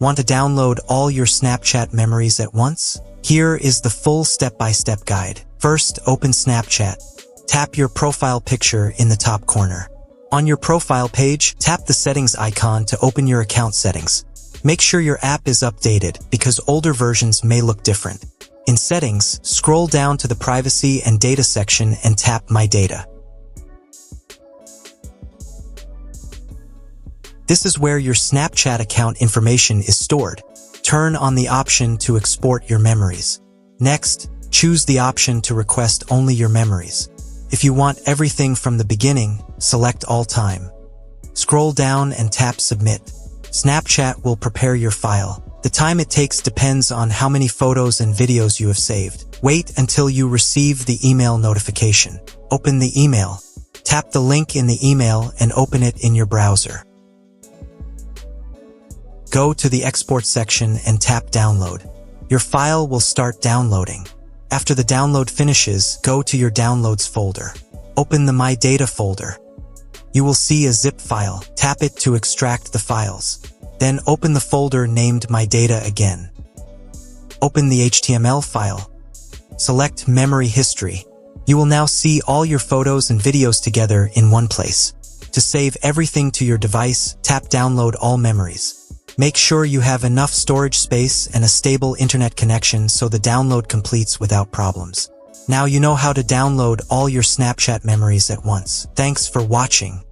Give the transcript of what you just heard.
Want to download all your Snapchat memories at once? Here is the full step-by-step guide. First, open Snapchat. Tap your profile picture in the top corner. On your profile page, tap the settings icon to open your account settings. Make sure your app is updated because older versions may look different. In Settings, scroll down to the Privacy and Data section and tap My Data. This is where your Snapchat account information is stored. Turn on the option to export your memories. Next, choose the option to request only your memories. If you want everything from the beginning, select All Time. Scroll down and tap Submit. Snapchat will prepare your file. The time it takes depends on how many photos and videos you have saved. Wait until you receive the email notification. Open the email. Tap the link in the email and open it in your browser. Go to the Export section and tap Download. Your file will start downloading. After the download finishes, go to your Downloads folder. Open the My Data folder. You will see a zip file. Tap it to extract the files. Then open the folder named My Data again. Open the HTML file. Select Memory History. You will now see all your photos and videos together in one place. To save everything to your device, tap Download All Memories. Make sure you have enough storage space and a stable internet connection so the download completes without problems. Now you know how to download all your Snapchat memories at once. Thanks for watching.